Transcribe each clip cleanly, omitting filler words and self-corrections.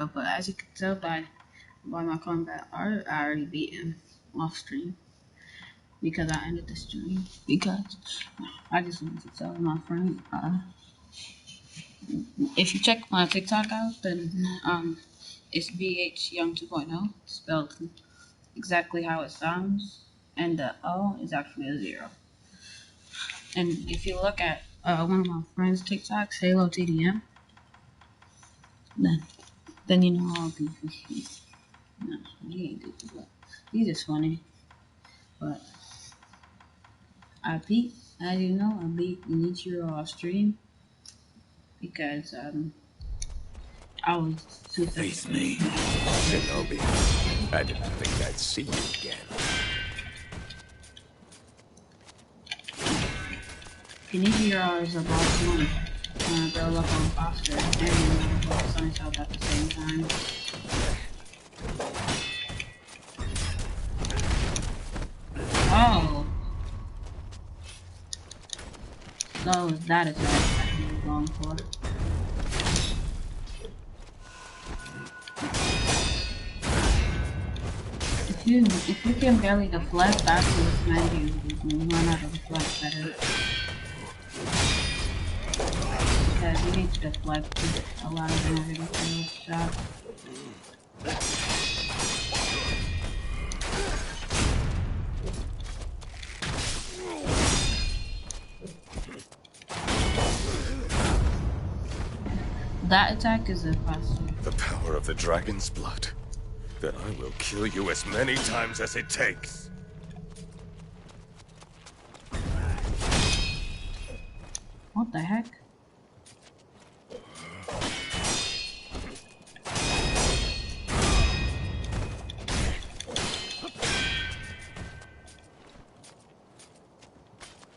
But as you can tell by my combat art, I already beat him off stream because I ended the stream because I just wanted to tell my friend. If you check my TikTok out, then it's BH Young 2.0, spelled exactly how it sounds, and the O is actually a zero. And if you look at one of my friends' TikToks, Halo TDM, then you know how goofy he is. No, he ain't goofy, but he's just funny. But I beat, as you know, I beat Nichiro off stream because I was too Face successful. me, Shinobi. I didn't think I'd see you again. Nichiro is a boss one. Build up on faster and Sunny's help at the same time. Oh, so that is what he was going for. If you can barely deflect, that's what meant you run out of deflect better. Because you need to deflect a lot of energy from those shots. That attack is a faster. The power of the dragon's blood. Then I will kill you as many times as it takes. What the heck?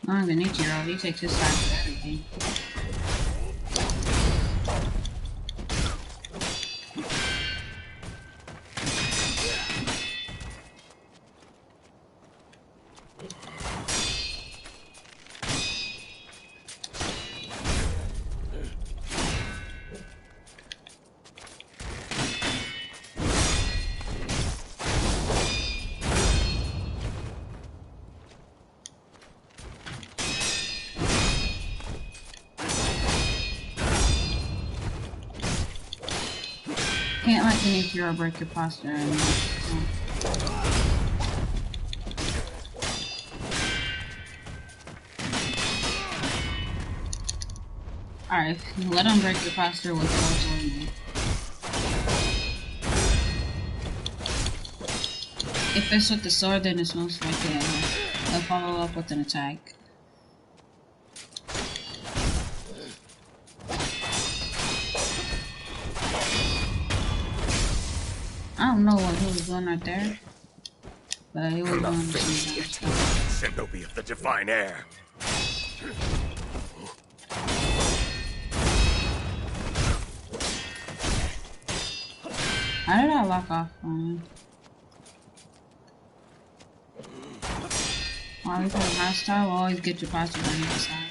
I'm gonna need you, he takes his time for everything. Can't let the hero break your posture anymore. Alright, let him break your posture with those. If it's with the sword, then it's most likely he'll follow up with an attack. I don't know what he was doing right there, but he was doing something. Shinobi of the divine air. How did I lock off on him? While we play hostile, always get your posture on the other side.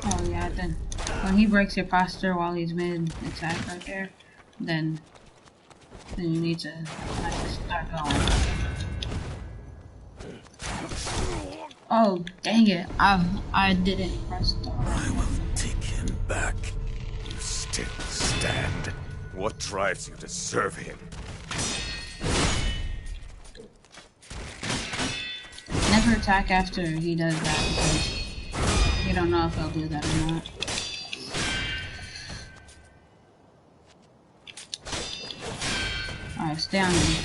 Oh yeah, then when he breaks your posture while he's mid attack right there, then you need to like start going. Oh dang it! I didn't press the. I will take him back. You still stand. What drives you to serve him? Never attack after he does that because you don't know if he'll do that or not. Alright, stay on me.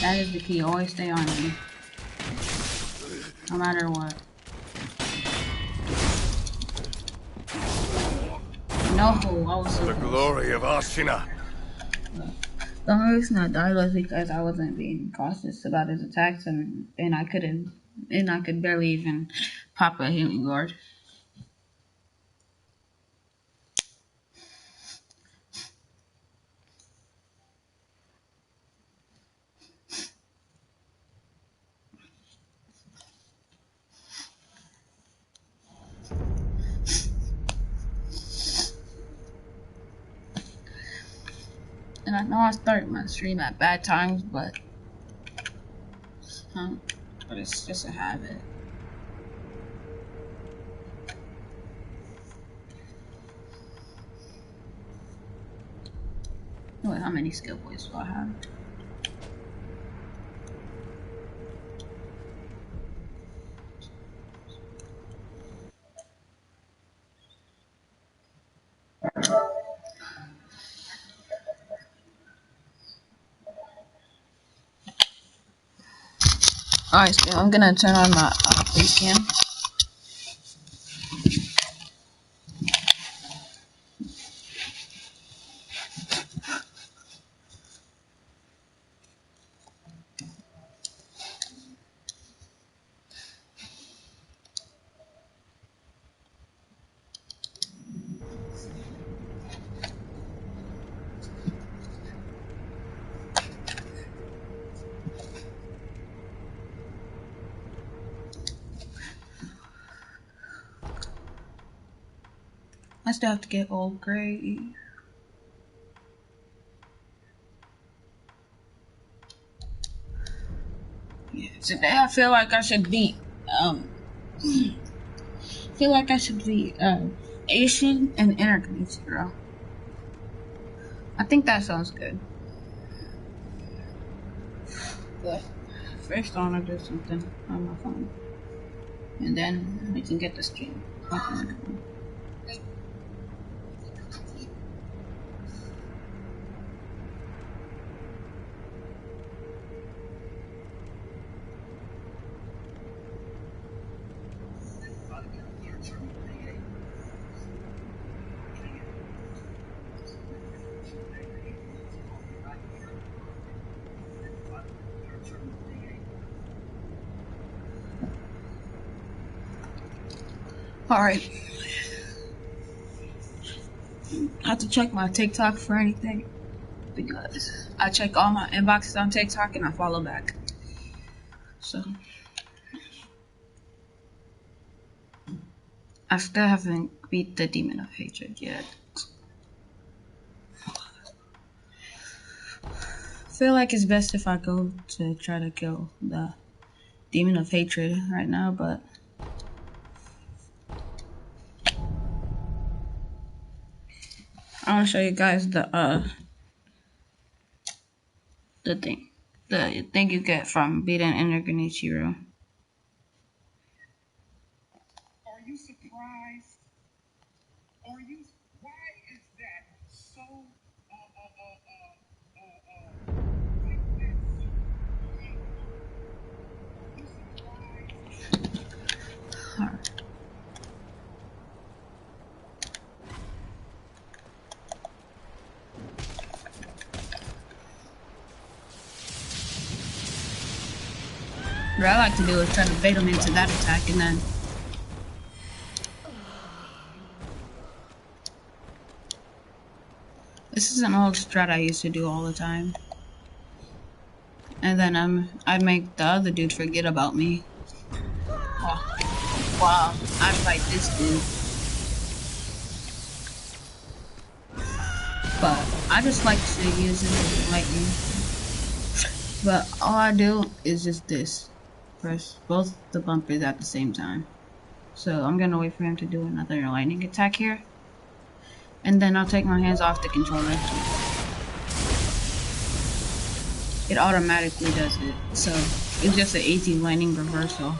That is the key. Always stay on me. No matter what. No, I was so The close. glory of Ashina. The only reason I died was because I wasn't being cautious about his attacks, and I could barely even pop a healing guard. And I know I started my stream at bad times, but it's just a habit. Wait, how many skill points do I have? Alright, so I'm gonna turn on my face cam. I still have to get old gray. Yeah, today I feel like I should be Asian and interconnected, girl. I think that sounds good. But first I wanna do something on my phone. And then we can get the stream. Alright. I have to check my TikTok for anything because I check all my inboxes on TikTok and I follow back. So I still haven't beat the Demon of Hatred yet. I feel like it's best if I go to try to kill the Demon of Hatred right now, but I want to show you guys the thing you get from beating Energanichiro. Are you surprised? Are you? Why is that so? Like this? Are you surprised? Alright. What I like to do is try to bait them into that attack and then this is an old strat I used to do all the time. And then I make the other dude forget about me. Wow, I fight this dude. But I just like to use it as lightning. But all I do is just this. Press both the bumpers at the same time. So I'm gonna wait for him to do another lightning attack here. And then I'll take my hands off the controller. It automatically does it. So it's just an easy lightning reversal.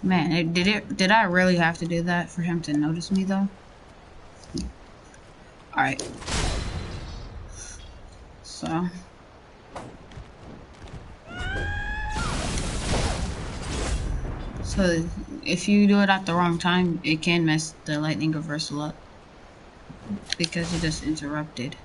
Man, did I really have to do that for him to notice me though? Alright. So if you do it at the wrong time, it can mess the lightning reversal up because you just interrupted.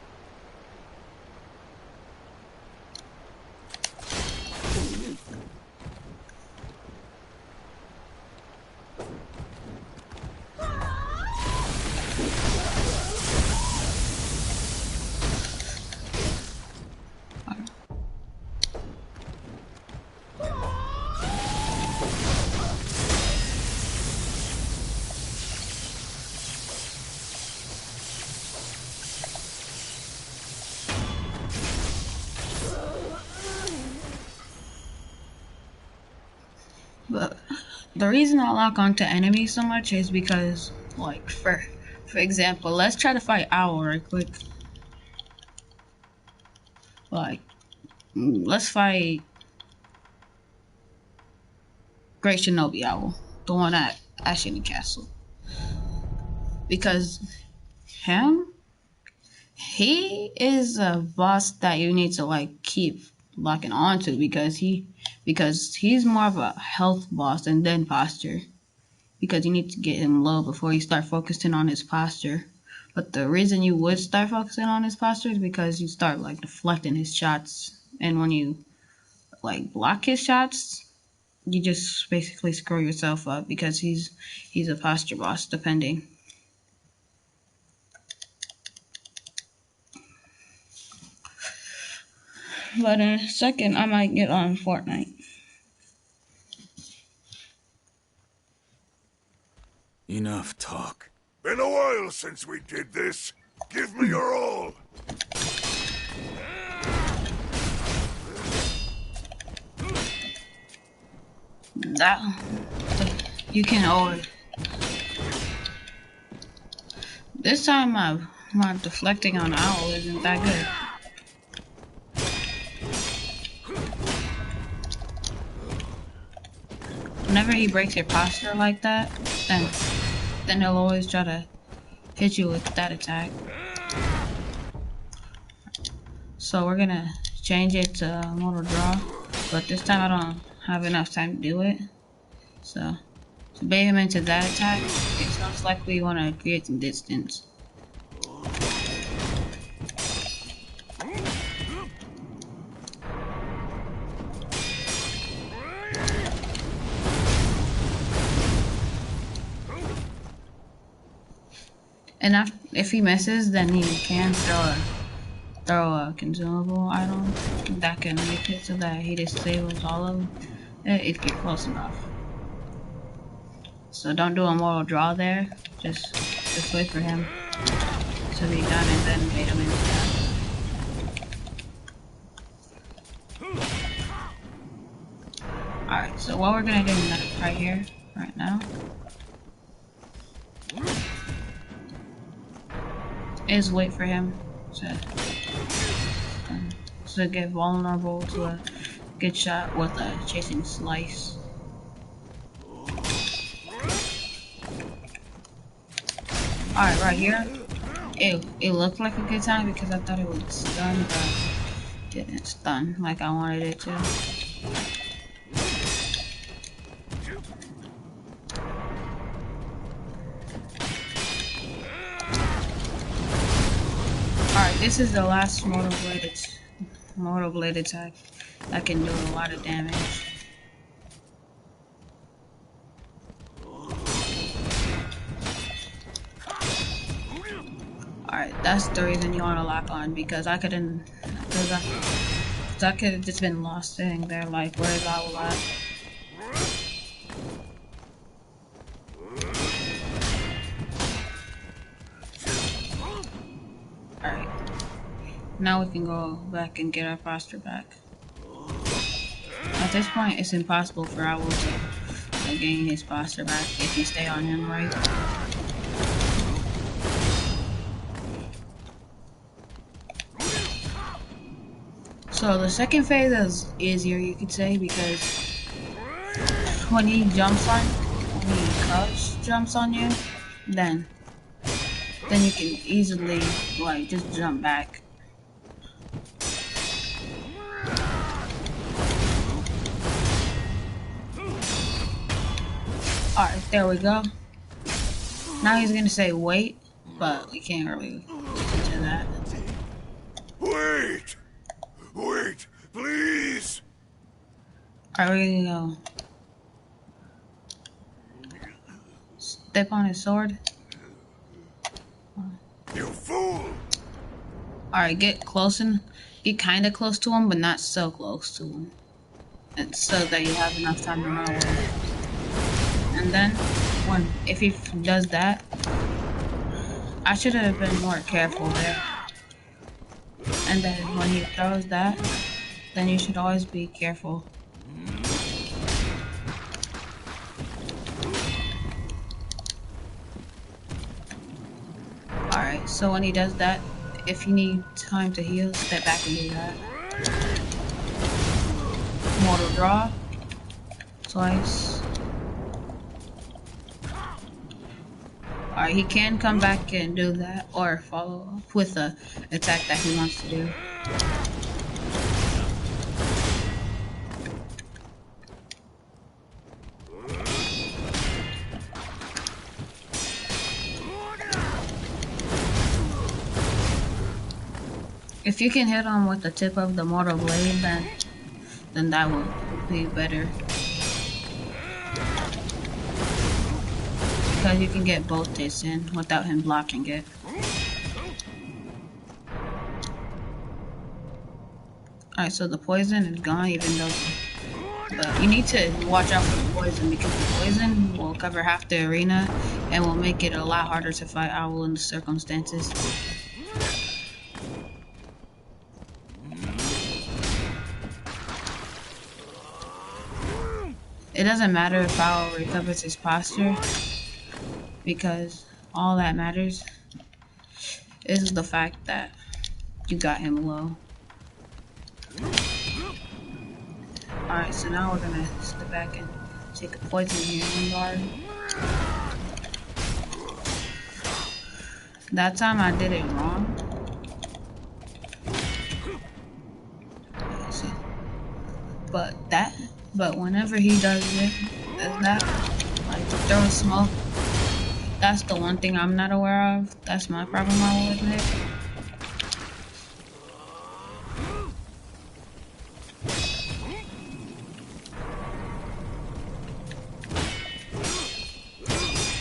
But the reason I lock onto enemies so much is because, like, for example, let's try to fight Owl right quick. Like, let's fight Great Shinobi Owl, the one at Ashina Castle. Because he is a boss that you need to like keep locking onto because he's more of a health boss and then posture. Because you need to get him low before you start focusing on his posture. But the reason you would start focusing on his posture is because you start like deflecting his shots, and when you like block his shots, you just basically screw yourself up because he's a posture boss depending. But in a second, I might get on Fortnite. Enough talk. Been a while since we did this. Give me your all. That you can always. This time my deflecting on Owl isn't that good. Whenever he breaks your posture like that, then he'll always try to hit you with that attack. So we're gonna change it to Mortal Draw, but this time I don't have enough time to do it. So to bait him into that attack, it sounds like we want to create some distance. And if he misses, then he can throw a consumable item that can make it so that he disables all of them if you're close enough. So don't do a mortal draw there. Just wait for him to be done and then bait him into that. Alright, so what we're gonna do right here, right now, is wait for him to get vulnerable to a good shot with a chasing slice. Alright, right here, it looked like a good time because I thought it would stun, but didn't stun like I wanted it to. Alright, this is the last Mortal Blade attack that can do a lot of damage. Alright, that's the reason you want to lock on, because I could have just been lost sitting there like, where's Owl at? Alright. Now we can go back and get our posture back. At this point, it's impossible for Owl to gain his posture back if you stay on him right. So the second phase is easier, you could say, because when he jumps on crouch jumps on you, then you can easily like just jump back. Alright, there we go. Now he's gonna say wait, but we can't really get to that. Wait! Wait, please! Alright, we're gonna go. Step on his sword. You fool! Alright, get kinda close to him, but not so close to him. And so that you have enough time to run away. And then, if he does that, I should have been more careful there. And then when he throws that, then you should always be careful. Alright, so when he does that, if you need time to heal, step back and do that. Mortal draw. Twice. Alright, he can come back and do that, or follow up with the attack that he wants to do. If you can hit him with the tip of the mortal blade, then that will be better. Because you can get both hits in without him blocking it. Alright, so the poison is gone, even though... But you need to watch out for the poison, because the poison will cover half the arena and will make it a lot harder to fight Owl in the circumstances. It doesn't matter if Owl recovers his posture, because all that matters is the fact that you got him low. Alright, so now we're gonna step back and take a poison healing guard. That time I did it wrong. But whenever he does that, like throw smoke, that's the one thing I'm not aware of. That's my problem, I will admit.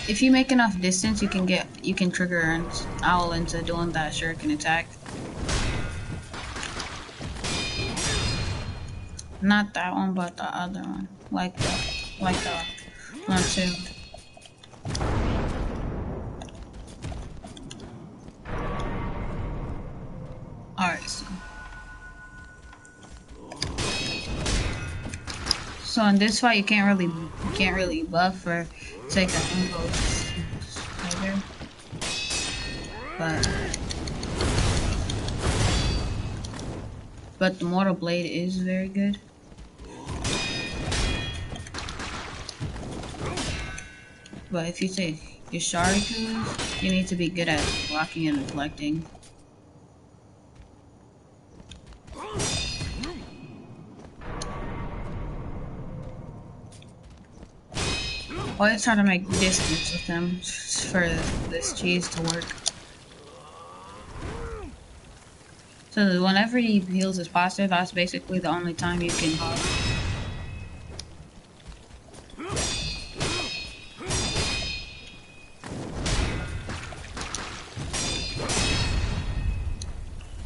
If you make enough distance, you can trigger an Owl into doing that shuriken attack. Not that one, but the other one, like the one too. Alright, so in this fight you can't really buff or take a combo either. But the mortal blade is very good. But if you take your shurikens, you need to be good at blocking and deflecting. Always try to make distance with them for this cheese to work. So whenever he heals his posture, that's basically the only time you can hop.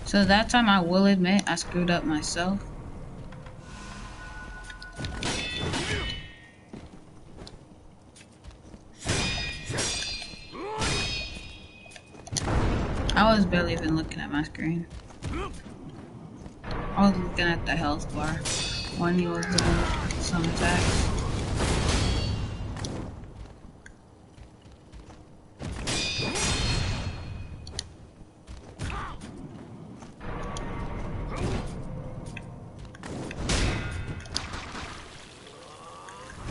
So that time I will admit I screwed up myself. I was barely even looking at my screen. I was looking at the health bar when he was doing some attacks.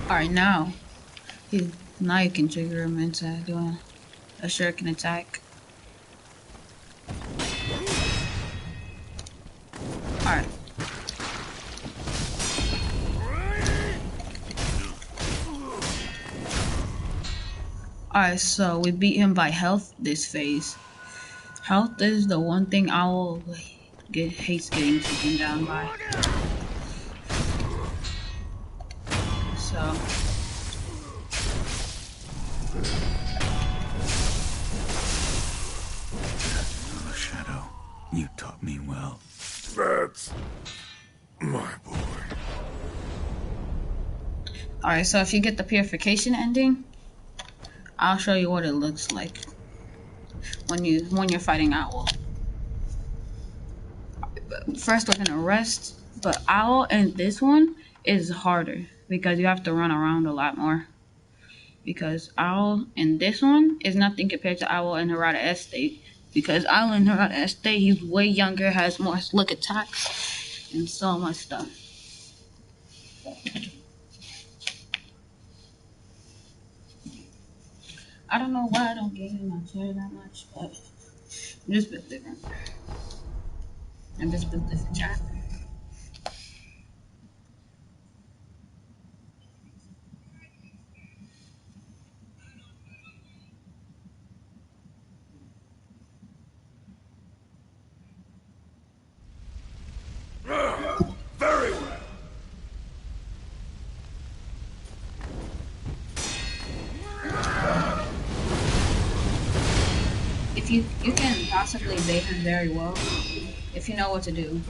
Alright, now Now you can trigger him into doing a shuriken attack. Alright. Alright, so we beat him by health this phase. Health is the one thing Owl hates getting taken down by. So Oh, Shadow, you taught me well. That's my boy. alright, so if you get the purification ending, I'll show you what it looks like when you're fighting Owl. First we're gonna rest, but Owl and this one is harder because you have to run around a lot more. Because Owl in this one is nothing compared to Owl in Harada Estate. Because Owl in Harada Estate, he's way younger, has more slick attacks, and so much stuff. I don't know why I don't get in my chair that much, but I'm just built different. I'm just built different chat. Very well. If you can possibly bait him very well if you know what to do.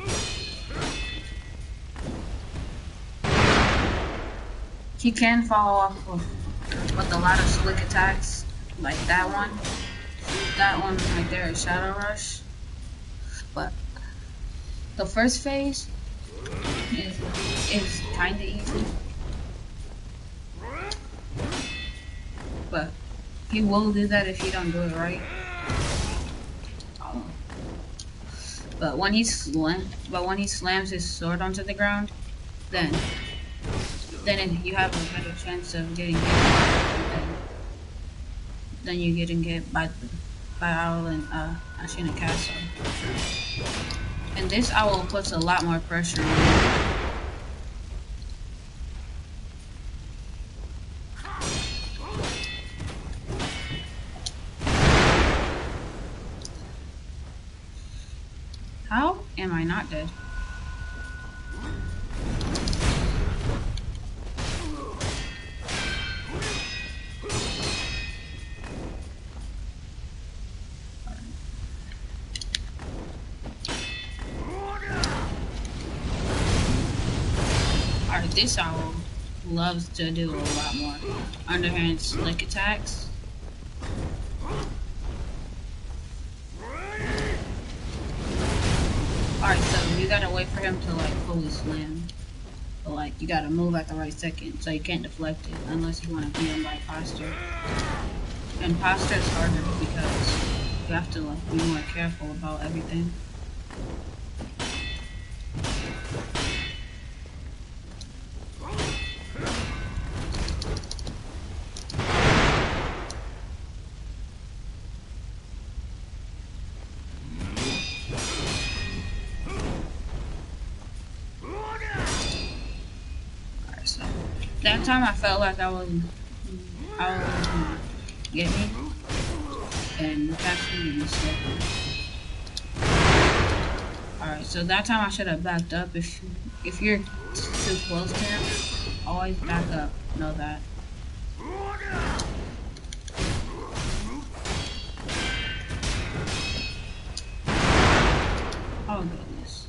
He can follow up with a lot of slick attacks, like that one. That one right there is Shadow Rush. But the first phase is kind of easy. But he will do that if you don't do it right. But when he slams his sword onto the ground, then you have a better chance of getting hit than you getting hit by Owl and Ashina Castle. And this Owl puts a lot more pressure on you. How am I not dead? Alright, this Owl loves to do a lot more underhand slick attacks. Alright, so you gotta wait for him to like fully slam. But like you gotta move at the right second, so you can't deflect it unless you wanna beat him by posture. And posture is harder because you have to like be more careful about everything. That time I felt like I was gonna get me, and actually mistake. Alright, so that time I should have backed up. If you're too close to him, always back up. Know that. Oh goodness.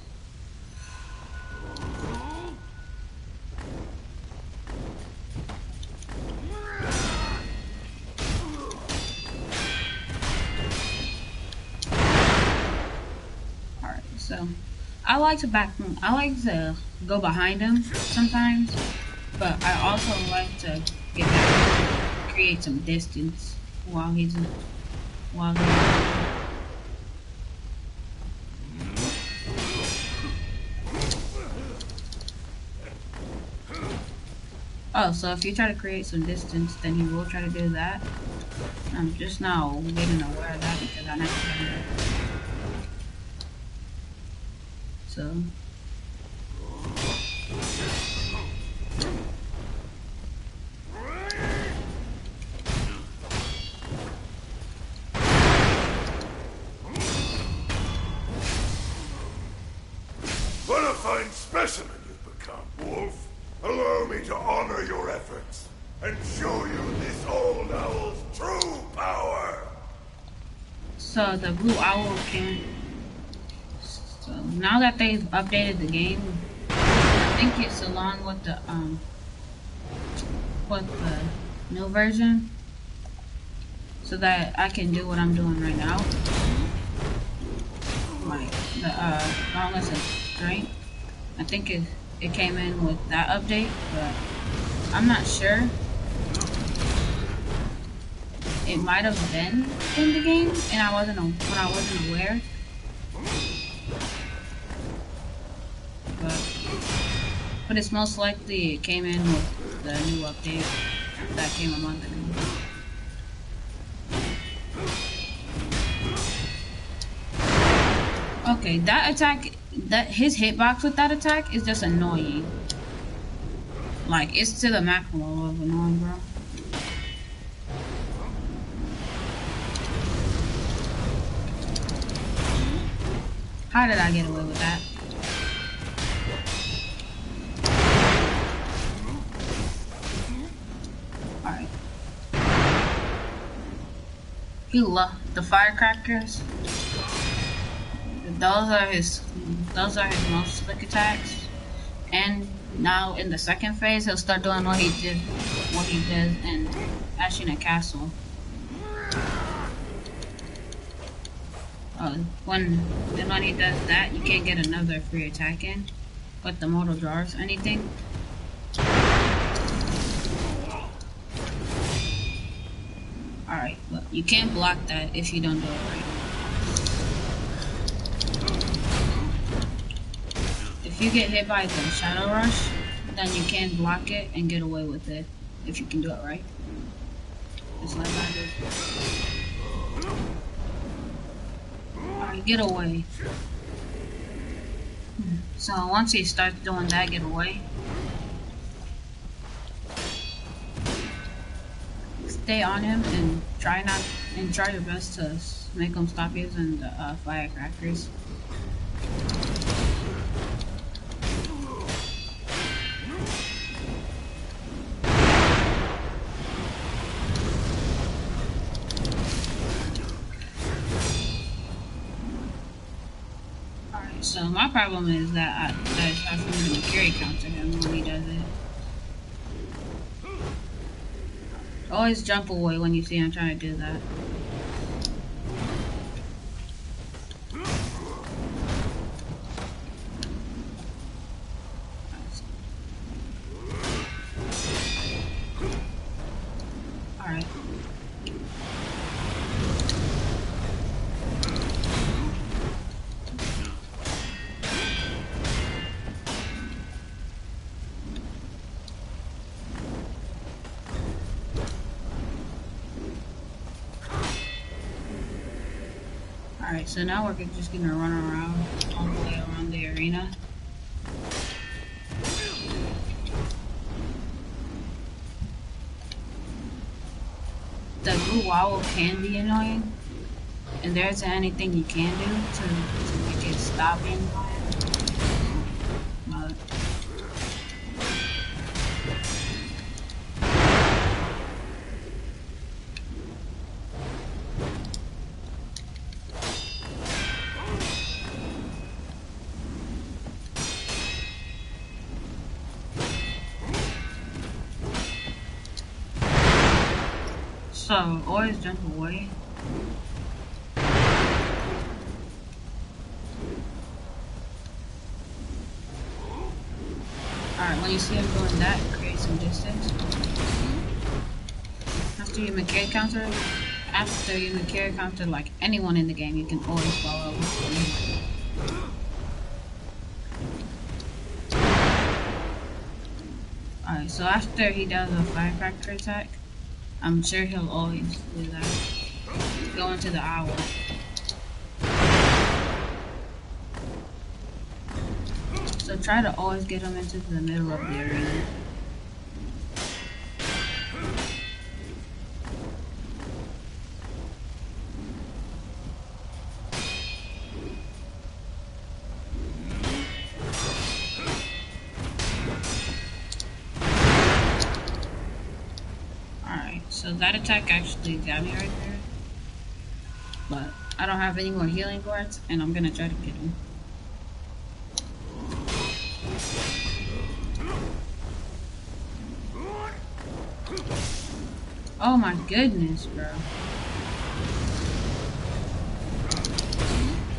So, I like to go behind him sometimes, but I also like to get back, create some distance while he's. Oh, so if you try to create some distance, then you will try to do that. I'm just now getting aware of that because I never done that. So. What a fine specimen you've become, Wolf. Allow me to honor your efforts and show you this old owl's true power. So the blue owl can. So now that they've updated the game, I think it's along with the new version, so that I can do what I'm doing right now, like the Dauntless of Strength. I think it came in with that update, but I'm not sure. It might have been in the game, and I wasn't aware. But it's most likely it came in with the new update that came a month ago. Okay, that attack, his hitbox with that attack is just annoying. Like, it's to the maximum of annoying, bro. How did I get away with that? Alright. He loved the firecrackers. Those are his most slick attacks. And now in the second phase, he'll start doing what he did in Ashina Castle. When he does that, you can't get another free attack in, but the mortal jars anything. Alright, but you can't block that if you don't do it right. If you get hit by the Shadow Rush, then you can block it and get away with it if you can do it right. Just like I did. Alright, get away. So once he starts doing that, get away. Stay on him and try your best to make him stop using the firecrackers. Alright, so my problem is that it's hard for me to carry counter him when he does it. Always jump away when you see him trying to do that. Alright. Alright, so now we're just gonna run around all the way around the arena. The blue owl can be annoying, and there isn't anything you can do to make it stop being annoying. So, always jump away. Alright, when you see him doing that, create some distance. After you make carry counter, like anyone in the game, you can always follow. Alright. Alright, so after he does a firecracker attack, I'm sure he'll always do that. Go into the owl. So try to always get him into the middle of the arena. Alright, so that attack actually got me right there. But I don't have any more healing guards, and I'm gonna try to get him. Oh my goodness, bro.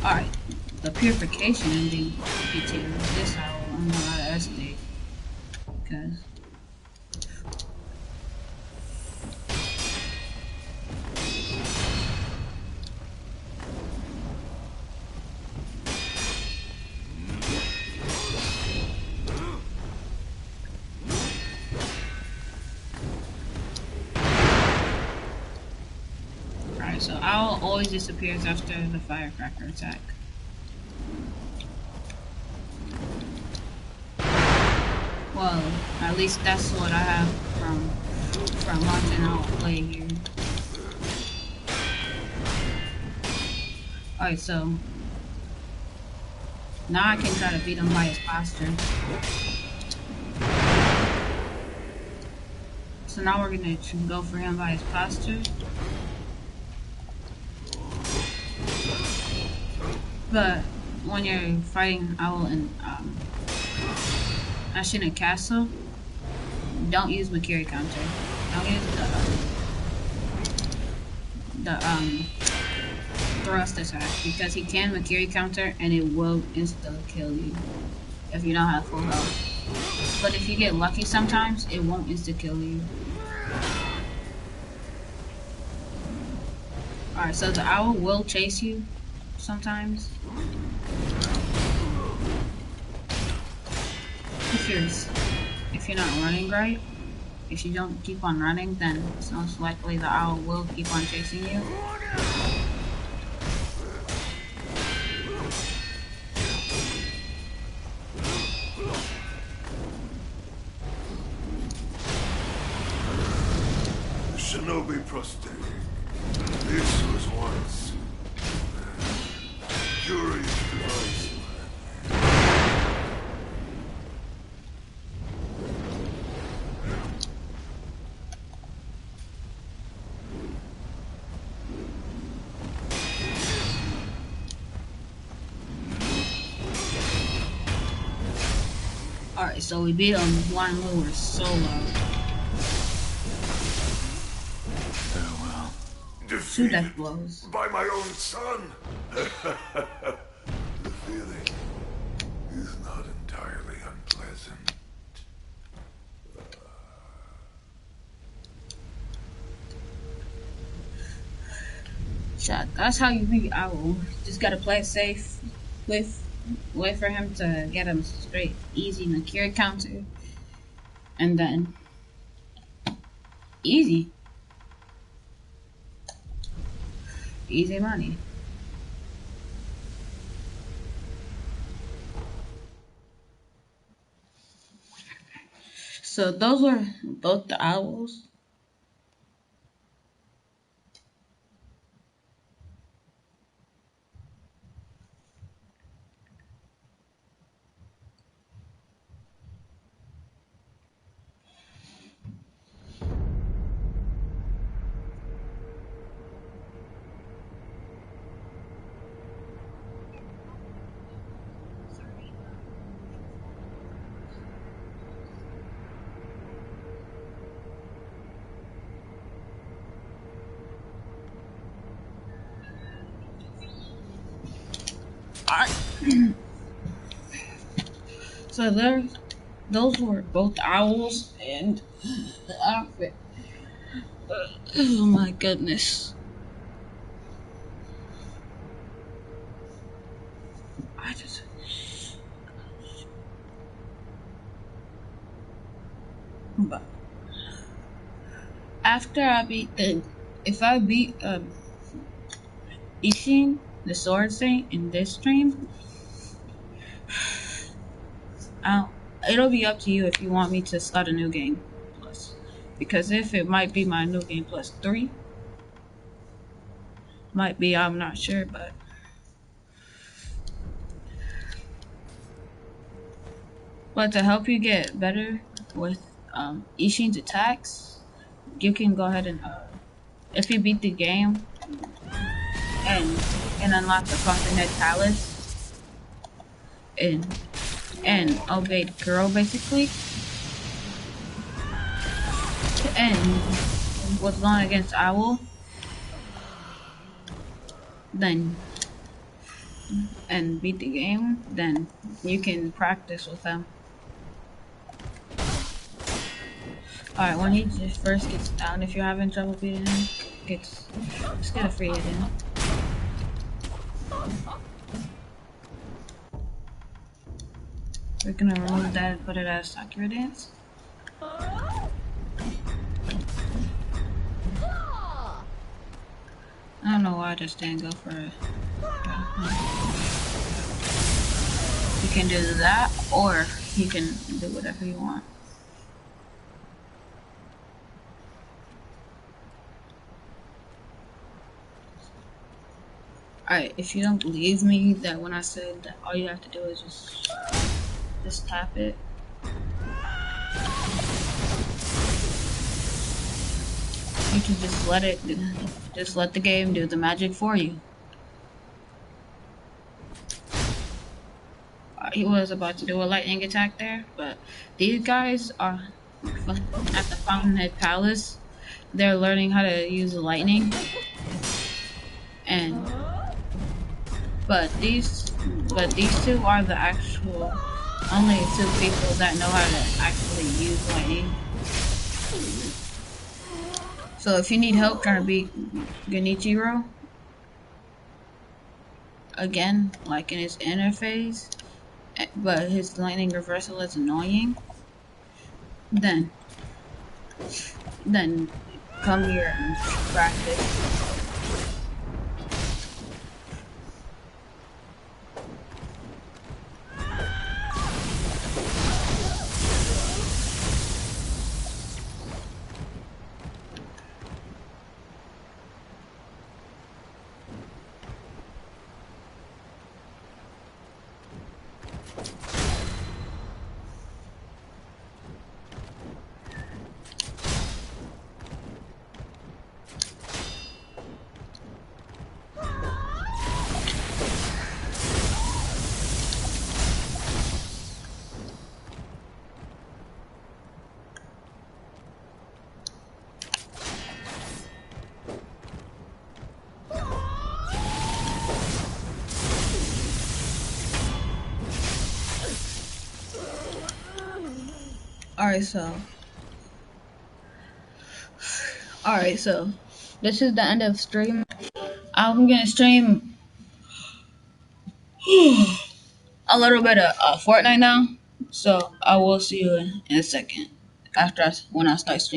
Alright, the purification ending detail. This owl, I'm not allowed to SD. Because. Alright, so owl always disappears after the firecracker attack. Well, at least that's what I have from watching Owl play here. Alright, so now I can try to beat him by his posture. So now we're gonna go for him by his posture. But when you're fighting Owl in Ashina Castle, don't use Makiri counter. Don't use the thrust attack because he can Makiri counter and it will instantly kill you if you don't have full health. But if you get lucky sometimes, it won't insta kill you. Alright, so the owl will chase you sometimes. If you're not running right, if you don't keep on running, then it's most likely the owl will keep on chasing you. Shinobi prosthetic. This was once a curious device. Alright, so we beat him one mover solo. Farewell. Two death blows. By my own son. The feeling is not entirely unpleasant. Shot. That's how you beat Owl. Just gotta play it safe. Wait for him to get him straight, easy Makiri counter, and then easy money. So those were both the owls. So those were both owls and the outfit. Oh my goodness. I just. But after I beat the, if I beat Ishin, the Sword Saint, in this stream, I'll, it'll be up to you if you want me to start a new game plus. Because if it might be my new game plus 3, might be, I'm not sure, but to help you get better with Ishin's attacks, you can go ahead and if you beat the game and unlock the Fountainhead Palace and obey the girl basically, and was going against Owl, then and beat the game, then you can practice with them. Alright, when he just first gets down, if you're having trouble beating him, just get a free hit in. We're gonna remove that and put it as Sekiro dance. I don't know why I just didn't go for it. You can do that, or you can do whatever you want. Alright, if you don't believe me that when I said that all you have to do is just tap it. You can just let the game do the magic for you. He was about to do a lightning attack there, but these guys are at the Fountainhead Palace. They're learning how to use lightning, and but these two are the actual only two people that know how to actually use lightning. So if you need help trying to beat Genichiro again, like in his interface, but his lightning reversal is annoying, then come here and practice. Alright, so this is the end of stream. I'm gonna stream a little bit of Fortnite now. So I will see you in a second when I start streaming.